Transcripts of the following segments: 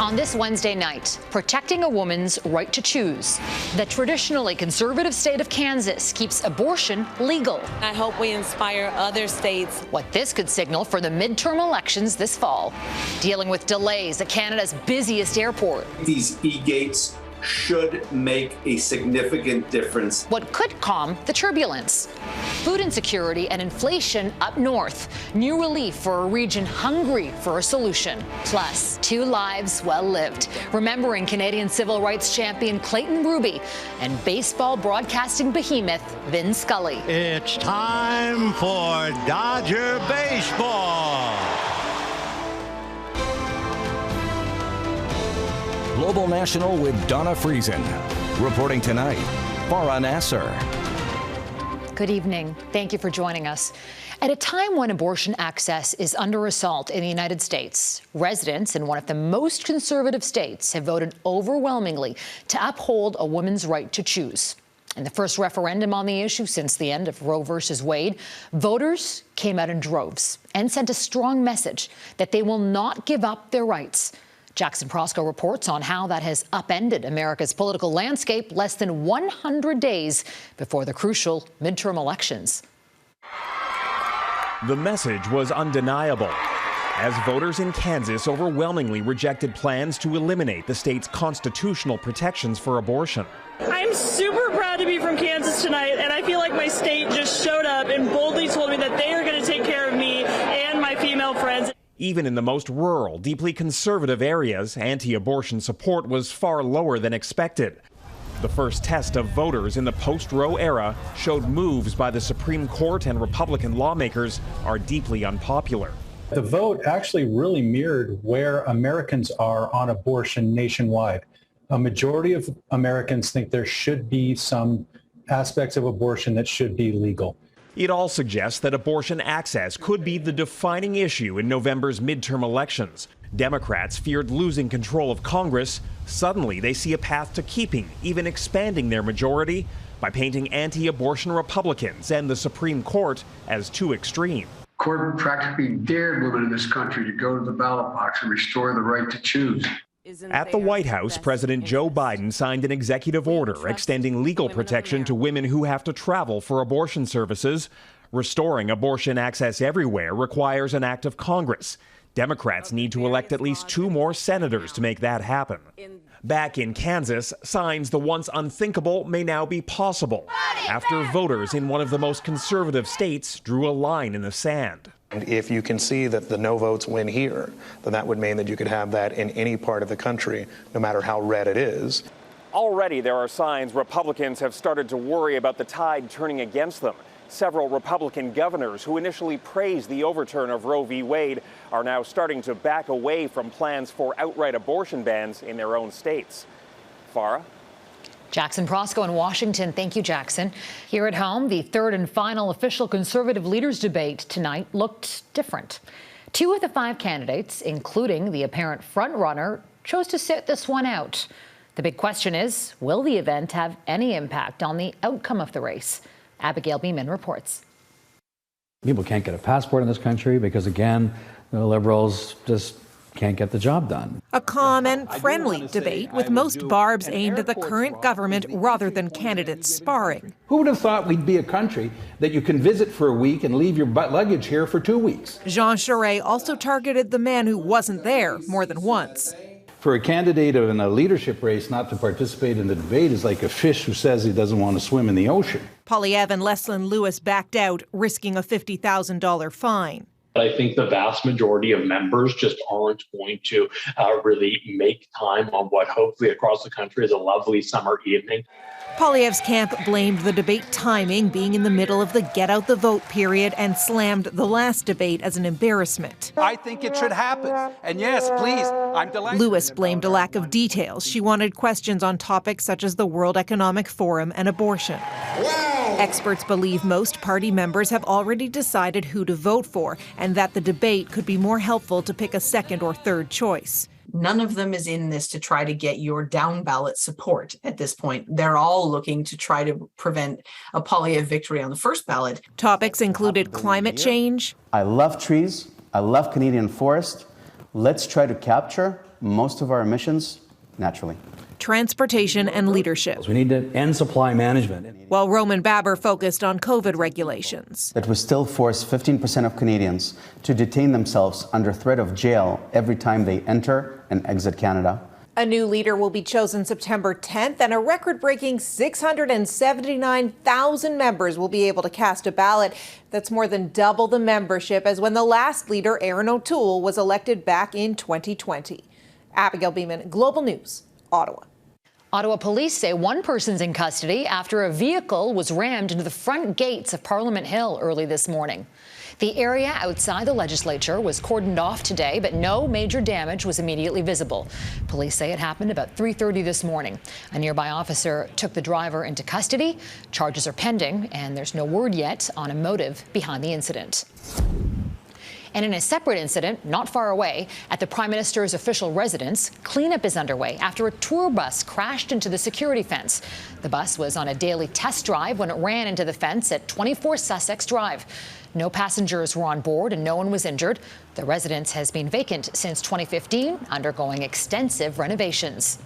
On this Wednesday night, protecting a woman's right to choose. The traditionally conservative state of Kansas keeps abortion legal. I hope we inspire other states. What this could signal for the midterm elections this fall. Dealing with delays at Canada's busiest airport. These eGates should make a significant difference. What could calm the turbulence? Food insecurity and inflation up north. New relief for a region hungry for a solution. Plus, 2 lives well lived. Remembering Canadian civil rights champion Clayton Ruby and baseball broadcasting behemoth Vin Scully. It's time for Dodger Baseball. Global National with Donna Friesen. Reporting tonight, Farah Nasser. Good evening. Thank you for joining us. At a time when abortion access is under assault in the United States, residents in one of the most conservative states have voted overwhelmingly to uphold a woman's right to choose. In the first referendum on the issue since the end of Roe versus Wade, voters came out in droves and sent a strong message that they will not give up their rights. Jackson Proskow reports on how that has upended America's political landscape less than 100 days before the crucial midterm elections. The message was undeniable, as voters in Kansas overwhelmingly rejected plans to eliminate the state's constitutional protections for abortion. I'm super proud to be from Kansas tonight, and I feel like my state just showed up and boldly told me that they are going to take care of me and my female friends. Even in the most rural, deeply conservative areas, anti-abortion support was far lower than expected. The first test of voters in the post-Roe era showed moves by the Supreme Court and Republican lawmakers are deeply unpopular. The vote actually really mirrored where Americans are on abortion nationwide. A majority of Americans think there should be some aspects of abortion that should be legal. It all suggests that abortion access could be the defining issue in November's midterm elections. Democrats feared losing control of Congress. Suddenly, they see a path to keeping, even expanding their majority by painting anti-abortion Republicans and the Supreme Court as too extreme. The court practically dared women in this country to go to the ballot box and restore the right to choose. At the White House, President Joe Biden signed an executive order extending legal protection to women who have to travel for abortion services. Restoring abortion access everywhere requires an act of Congress. Democrats need to elect at least 2 more senators to make that happen. Back in Kansas, signs the once unthinkable may now be possible after voters in one of the most conservative states drew a line in the sand. And if you can see that the no votes win here, then that would mean that you could have that in any part of the country, no matter how red it is. Already there are signs Republicans have started to worry about the tide turning against them. Several Republican governors who initially praised the overturn of Roe v. Wade are now starting to back away from plans for outright abortion bans in their own states. Farah? Jackson Proskow in Washington. Thank you, Jackson. Here at home, the third and final official Conservative leaders debate tonight looked different. 2 of the 5 candidates, including the apparent frontrunner, chose to sit this one out. The big question is, will the event have any impact on the outcome of the race? Abigail Bimman reports. People can't get a passport in this country because, again, the Liberals just can't get the job done. A calm and friendly debate with most barbs aimed at the current government rather than candidates sparring. Who would have thought we'd be a country that you can visit for a week and leave your luggage here for 2 weeks? Jean Charest also targeted the man who wasn't there more than once. For a candidate in a leadership race not to participate in the debate is like a fish who says he doesn't want to swim in the ocean. Poilievre and Leslyn Lewis backed out, risking a $50,000 fine. I think the vast majority of members just aren't going to really make time on what hopefully across the country is a lovely summer evening. Poilievre's camp blamed the debate timing, being in the middle of the get out the vote period, and slammed the last debate as an embarrassment. I think it should happen. And yes, please, I'm delighted. Lewis blamed a lack of details. She wanted questions on topics such as the World Economic Forum and abortion. Wow. Experts believe most party members have already decided who to vote for, and that the debate could be more helpful to pick a second or third choice. None of them is in this to try to get your down ballot support at this point. They're all looking to try to prevent a Poilievre victory on the first ballot. Topics included climate change. I love trees. I love Canadian forest. let's try to capture most of our emissions naturally. Transportation and leadership. We need to end supply management. While Roman Baber focused on COVID regulations. That we still force 15% of Canadians to detain themselves under threat of jail every time they enter and exit Canada. A new leader will be chosen September 10th, and a record-breaking 679,000 members will be able to cast a ballot. That's more than double the membership as when the last leader, Aaron O'Toole, was elected back in 2020. Abigail Bimman, Global News, Ottawa. Ottawa police say one person's in custody after a vehicle was rammed into the front gates of Parliament Hill early this morning. The area outside the legislature was cordoned off today, but no major damage was immediately visible. Police say it happened about 3:30 this morning. A nearby officer took the driver into custody. Charges are pending, and there's no word yet on a motive behind the incident. And in a separate incident, not far away, at the Prime Minister's official residence, cleanup is underway after a tour bus crashed into the security fence. The bus was on a daily test drive when it ran into the fence at 24 Sussex Drive. No passengers were on board and no one was injured. The residence has been vacant since 2015, undergoing extensive renovations.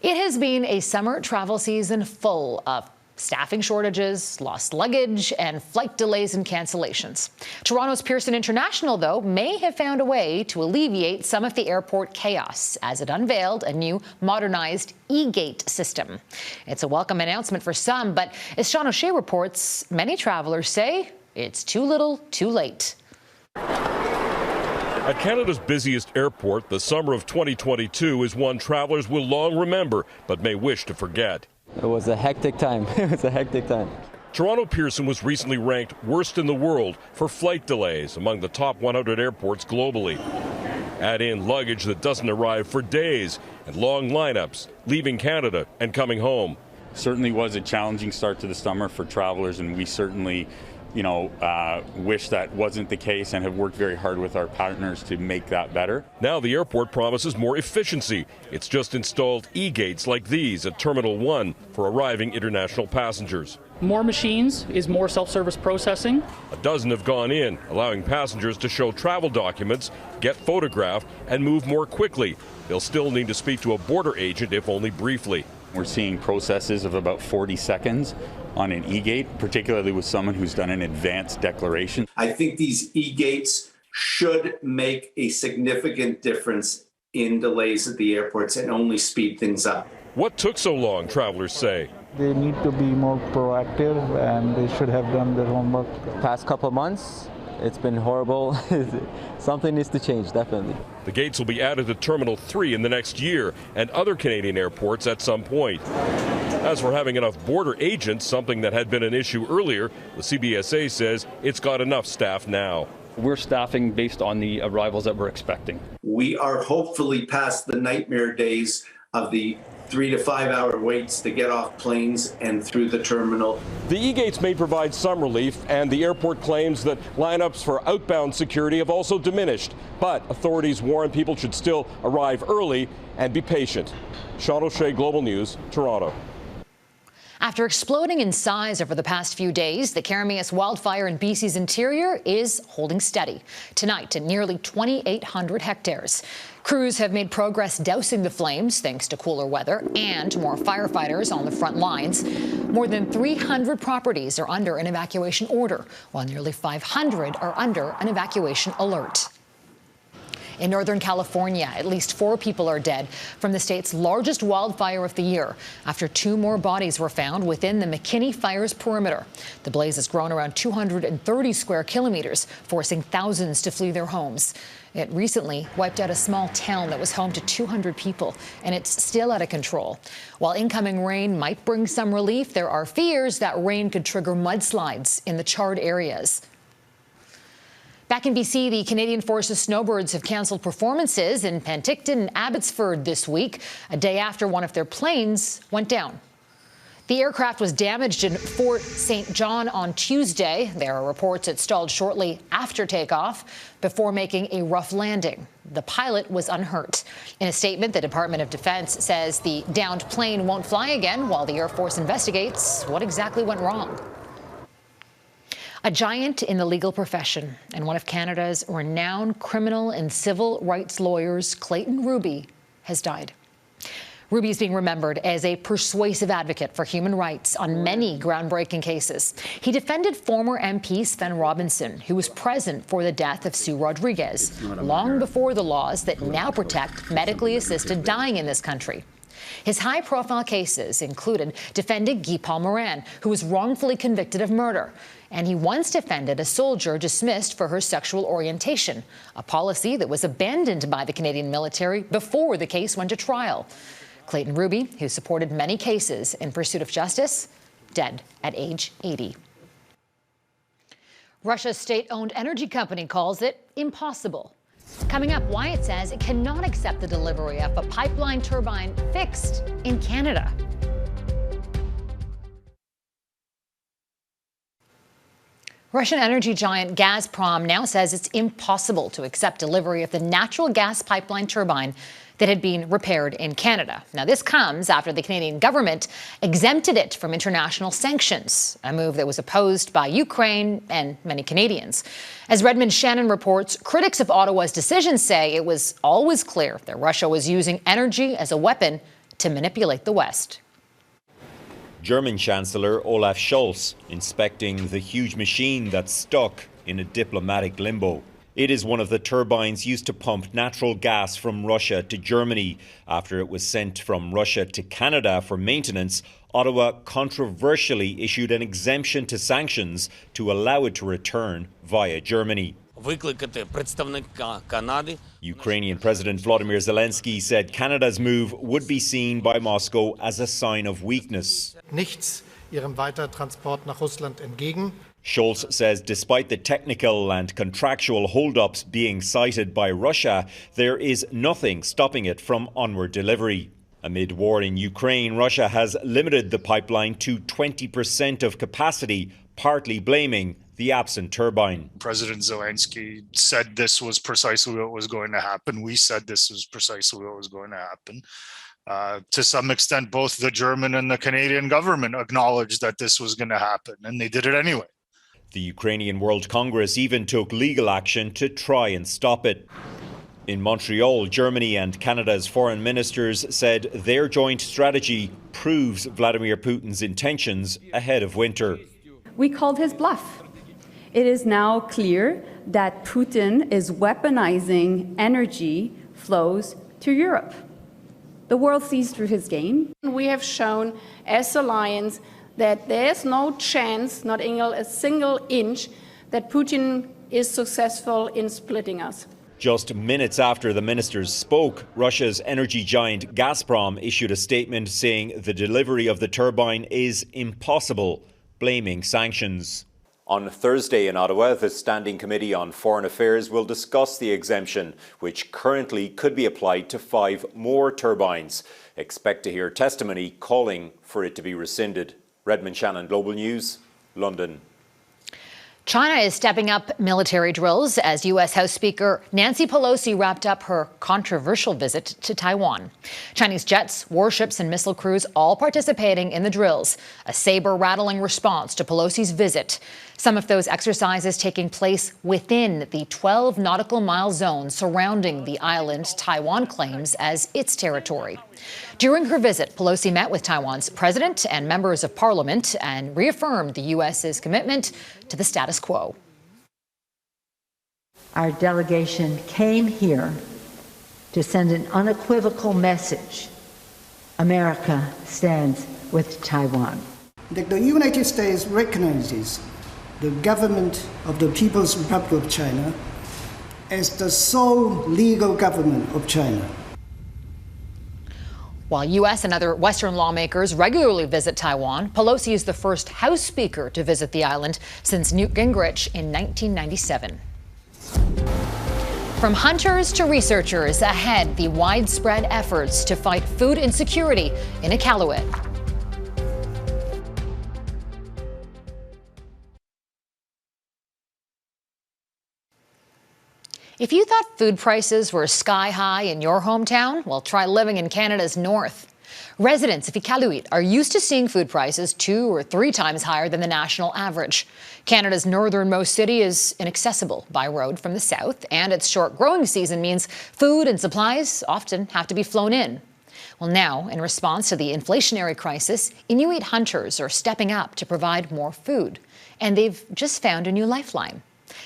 It has been a summer travel season full of staffing shortages, lost luggage, and flight delays and cancellations. Toronto's Pearson International, though, may have found a way to alleviate some of the airport chaos as it unveiled a new modernized eGate system. It's a welcome announcement for some, but as Jean Charest reports, many travelers say it's too little, too late. At Canada's busiest airport, the summer of 2022 is one travelers will long remember, but may wish to forget. It was a hectic time. It was a hectic time. Toronto Pearson was recently ranked worst in the world for flight delays among the top 100 airports globally. Add in luggage that doesn't arrive for days and long lineups, leaving Canada and coming home. Certainly was a challenging start to the summer for travelers, and we certainly wish that wasn't the case and have worked very hard with our partners to make that better. Now the airport promises more efficiency. It's just installed eGates like these at Terminal 1 for arriving international passengers. More machines is more self-service processing. A dozen have gone in, allowing passengers to show travel documents, get photographed, and move more quickly. They'll still need to speak to a border agent, if only briefly. We're seeing processes of about 40 seconds on an eGate, particularly with someone who's done an advanced declaration. I think these eGates should make a significant difference in delays at the airports and only speed things up. What took so long, travelers say? They need to be more proactive and they should have done their homework. Past couple of months, it's been horrible. Something needs to change, definitely. The gates will be added to Terminal 3 in the next year and other Canadian airports at some point. As for having enough border agents, something that had been an issue earlier, the CBSA says it's got enough staff now. We're staffing based on the arrivals that we're expecting. We are hopefully past the nightmare days of the 3 to 5 hour waits to get off planes and through the terminal. The eGates may provide some relief, and the airport claims that lineups for outbound security have also diminished. But authorities warn people should still arrive early and be patient. Jean Charest, Global News, Toronto. After exploding in size over the past few days, the Keremeos wildfire in BC's interior is holding steady. Tonight, to nearly 2,800 hectares. Crews have made progress dousing the flames thanks to cooler weather and more firefighters on the front lines. More than 300 properties are under an evacuation order, while nearly 500 are under an evacuation alert. In Northern California, at least 4 people are dead from the state's largest wildfire of the year after 2 more bodies were found within the McKinney Fire's perimeter. The blaze has grown around 230 square kilometers, forcing thousands to flee their homes. It recently wiped out a small town that was home to 200 people, and it's still out of control. While incoming rain might bring some relief, there are fears that rain could trigger mudslides in the charred areas. Back in BC, the Canadian Forces Snowbirds have cancelled performances in Penticton and Abbotsford this week, a day after one of their planes went down. The aircraft was damaged in Fort St. John on Tuesday. There are reports it stalled shortly after takeoff before making a rough landing. The pilot was unhurt. In a statement, the Department of Defense says the downed plane won't fly again while the Air Force investigates what exactly went wrong. A giant in the legal profession and one of Canada's renowned criminal and civil rights lawyers, Clayton Ruby, has died. Ruby is being remembered as a persuasive advocate for human rights on many groundbreaking cases. He defended former MP Sven Robinson, who was present for the death of Sue Rodriguez, long before the laws that now protect medically assisted dying in this country. His high-profile cases included defending Guy Paul Morin, who was wrongfully convicted of murder. And he once defended a soldier dismissed for her sexual orientation, a policy that was abandoned by the Canadian military before the case went to trial. Clayton Ruby, who supported many cases in pursuit of justice, dead at age 80. Russia's state-owned energy company calls it impossible. Coming up, why it says it cannot accept the delivery of a pipeline turbine fixed in Canada. Russian energy giant Gazprom now says it's impossible to accept delivery of the natural gas pipeline turbine that had been repaired in Canada. Now, this comes after the Canadian government exempted it from international sanctions, a move that was opposed by Ukraine and many Canadians. As Redmond Shannon reports, critics of Ottawa's decision say it was always clear that Russia was using energy as a weapon to manipulate the West. German Chancellor Olaf Scholz inspecting the huge machine that's stuck in a diplomatic limbo. It is one of the turbines used to pump natural gas from Russia to Germany. After it was sent from Russia to Canada for maintenance, Ottawa controversially issued an exemption to sanctions to allow it to return via Germany. Ukrainian President Volodymyr Zelensky said Canada's move would be seen by Moscow as a sign of weakness. Nichts ihrem Weitertransport nach Russland entgegen. Scholz says despite the technical and contractual holdups being cited by Russia, there is nothing stopping it from onward delivery. Amid war in Ukraine, Russia has limited the pipeline to 20% of capacity, partly blaming the absent turbine. President Zelensky said this was precisely what was going to happen. We said this was precisely what was going to happen. To some extent, both the German and the Canadian government acknowledged that this was going to happen, and they did it anyway. The Ukrainian World Congress even took legal action to try and stop it. In Montreal, Germany and Canada's foreign ministers said their joint strategy proves Vladimir Putin's intentions ahead of winter. We called his bluff. It is now clear that Putin is weaponizing energy flows to Europe. The world sees through his game. We have shown as alliance that there's no chance, not a single inch, that Putin is successful in splitting us. Just minutes after the ministers spoke, Russia's energy giant Gazprom issued a statement saying the delivery of the turbine is impossible, blaming sanctions. On Thursday in Ottawa, the Standing Committee on Foreign Affairs will discuss the exemption, which currently could be applied to 5 more turbines. Expect to hear testimony calling for it to be rescinded. Redmond Shannon, Global News, London. China is stepping up military drills as U.S. House Speaker Nancy Pelosi wrapped up her controversial visit to Taiwan. Chinese jets, warships and missile crews all participating in the drills, a saber-rattling response to Pelosi's visit. Some of those exercises taking place within the 12 nautical mile zone surrounding the island Taiwan claims as its territory. During her visit, Pelosi met with Taiwan's president and members of parliament and reaffirmed the U.S.'s commitment to the status quo. Our delegation came here to send an unequivocal message. America stands with Taiwan. The United States recognizes the government of the People's Republic of China as the sole legal government of China. While U.S. and other Western lawmakers regularly visit Taiwan, Pelosi is the first House Speaker to visit the island since Newt Gingrich in 1997. From hunters to researchers, ahead the widespread efforts to fight food insecurity in Iqaluit. If you thought food prices were sky high in your hometown, well, try living in Canada's north. Residents of Iqaluit are used to seeing food prices 2 or 3 times higher than the national average. Canada's northernmost city is inaccessible by road from the south, and its short growing season means food and supplies often have to be flown in. Well, now, in response to the inflationary crisis, Inuit hunters are stepping up to provide more food. And they've just found a new lifeline.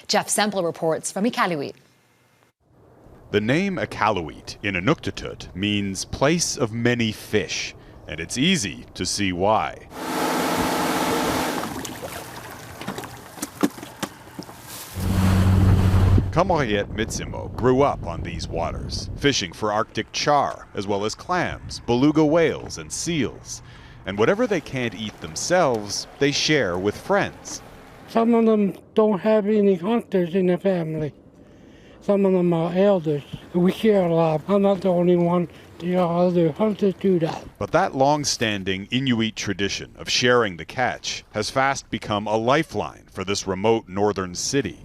Jeff Semple reports from Iqaluit. The name Iqaluit in Inuktitut means place of many fish, and it's easy to see why. Kamoriet Mitsimo grew up on these waters, fishing for Arctic char, as well as clams, beluga whales, and seals. And whatever they can't eat themselves, they share with friends. Some of them don't have any hunters in the family. Some of them are elders. We share a lot. I'm not the only one. The other hunters do that. But that long-standing Inuit tradition of sharing the catch has fast become a lifeline for this remote northern city.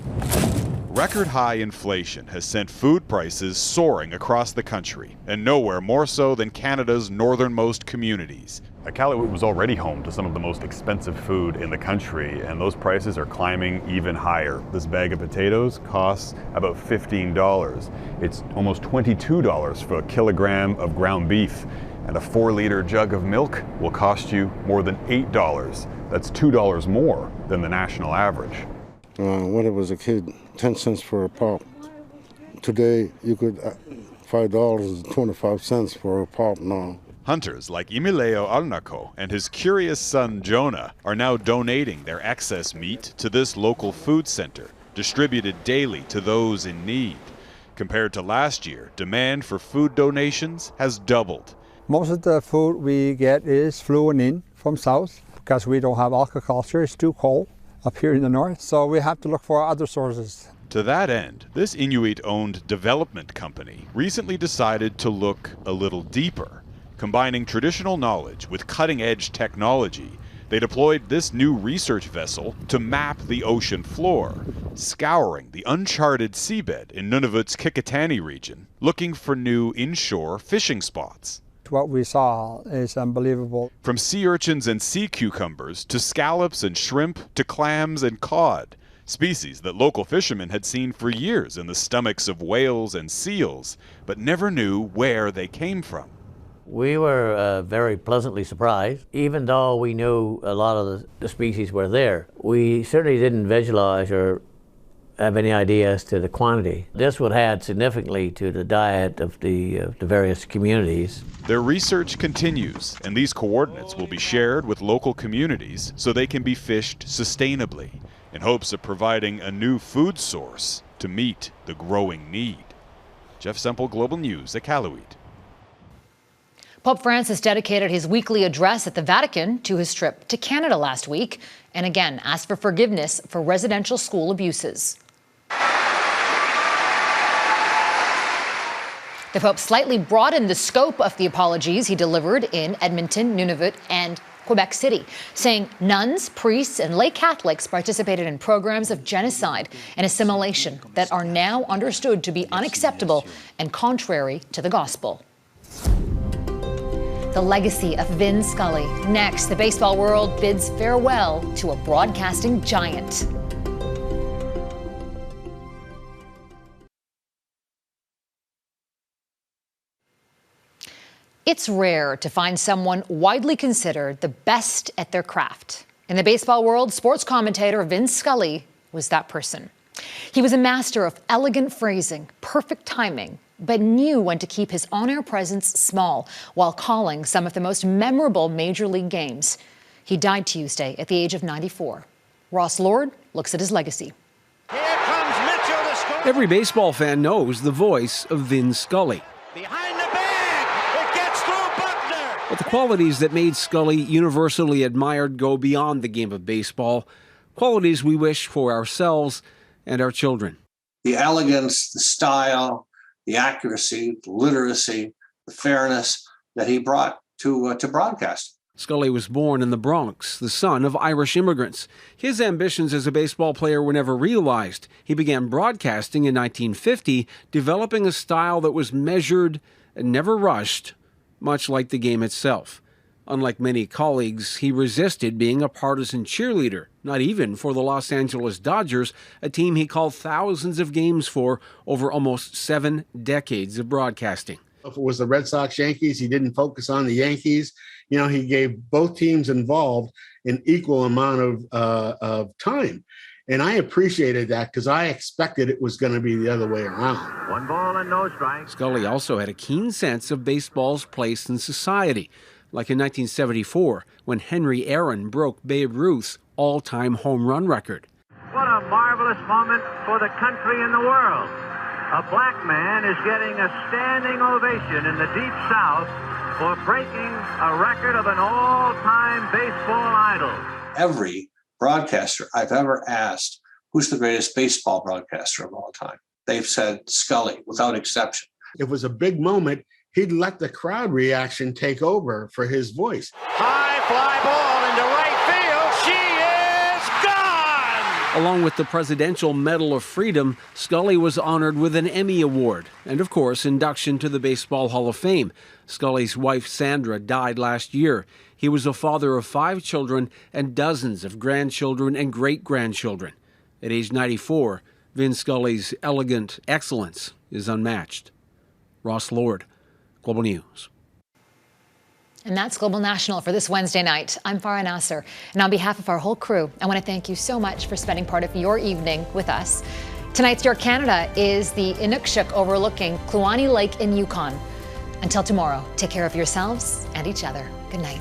Record-high inflation has sent food prices soaring across the country, and nowhere more so than Canada's northernmost communities. Iqaluit was already home to some of the most expensive food in the country, and those prices are climbing even higher. This bag of potatoes costs about $15. It's almost $22 for a kilogram of ground beef, and a 4-liter jug of milk will cost you more than $8. That's $2 more than the national average. When I was a kid, 10 cents for a pop. Today, you could $5.25 for a pop now. Hunters like Emilio Arnaco and his curious son Jonah are now donating their excess meat to this local food center, distributed daily to those in need. Compared to last year, demand for food donations has doubled. Most of the food we get is flown in from south because we don't have aquaculture. It's too cold up here in the north, so we have to look for other sources. To that end, this Inuit-owned development company recently decided to look a little deeper. Combining traditional knowledge with cutting-edge technology, they deployed this new research vessel to map the ocean floor, scouring the uncharted seabed in Nunavut's Kikitani region, looking for new inshore fishing spots. What we saw is unbelievable. From sea urchins and sea cucumbers to scallops and shrimp to clams and cod, species that local fishermen had seen for years in the stomachs of whales and seals, but never knew where they came from. We were very pleasantly surprised. Even though we knew a lot of the species were there, we certainly didn't visualize or have any idea as to the quantity. This would add significantly to the diet of the various communities. Their research continues, and these coordinates will be shared with local communities so they can be fished sustainably, in hopes of providing a new food source to meet the growing need. Jeff Semple, Global News, Iqaluit. Pope Francis dedicated his weekly address at the Vatican to his trip to Canada last week, and again asked for forgiveness for residential school abuses. The Pope slightly broadened the scope of the apologies he delivered in Edmonton, Nunavut, and Quebec City, saying nuns, priests, and lay Catholics participated in programs of genocide and assimilation that are now understood to be unacceptable and contrary to the gospel. The legacy of Vin Scully. Next, the baseball world bids farewell to a broadcasting giant. It's rare to find someone widely considered the best at their craft. In the baseball world, sports commentator Vin Scully was that person. He was a master of elegant phrasing, perfect timing, but knew when to keep his on-air presence small while calling some of the most memorable Major League games. He died Tuesday at the age of 94. Ross Lord looks at his legacy. Every baseball fan knows the voice of Vin Scully. Behind the bag, it gets through Buckner. But the qualities that made Scully universally admired go beyond the game of baseball, qualities we wish for ourselves and our children. The elegance, the style, the accuracy, the literacy, the fairness that he brought to broadcasting. Scully was born in the Bronx, the son of Irish immigrants. His ambitions as a baseball player were never realized. He began broadcasting in 1950, developing a style that was measured and never rushed, much like the game itself. Unlike many colleagues, he resisted being a partisan cheerleader, not even for the Los Angeles Dodgers, a team he called thousands of games for over almost 7 decades of broadcasting. If it was the Red Sox, Yankees, he didn't focus on the Yankees. You know, he gave both teams involved an equal amount of time. And I appreciated that because I expected it was going to be the other way around. 1 ball and no strikes. Scully also had a keen sense of baseball's place in society, like in 1974 when Henry Aaron broke Babe Ruth's all-time home run record. What a marvelous moment for the country and the world. A black man is getting a standing ovation in the Deep South for breaking a record of an all-time baseball idol. Every broadcaster I've ever asked, who's the greatest baseball broadcaster of all time? They've said Scully, without exception. It was a big moment. He'd let the crowd reaction take over for his voice. High fly ball into right field. She is gone! Along with the Presidential Medal of Freedom, Scully was honored with an Emmy Award and, of course, induction to the Baseball Hall of Fame. Scully's wife, Sandra, died last year. He was a father of 5 children and dozens of grandchildren and great-grandchildren. At age 94, Vin Scully's elegant excellence is unmatched. Ross Lord, Global News. And that's Global National for this Wednesday night. I'm Farah Nasser, and on behalf of our whole crew, I want to thank you so much for spending part of your evening with us. Tonight's Your Canada is the Inukshuk overlooking Kluane Lake in Yukon. Until tomorrow, take care of yourselves and each other. Good night.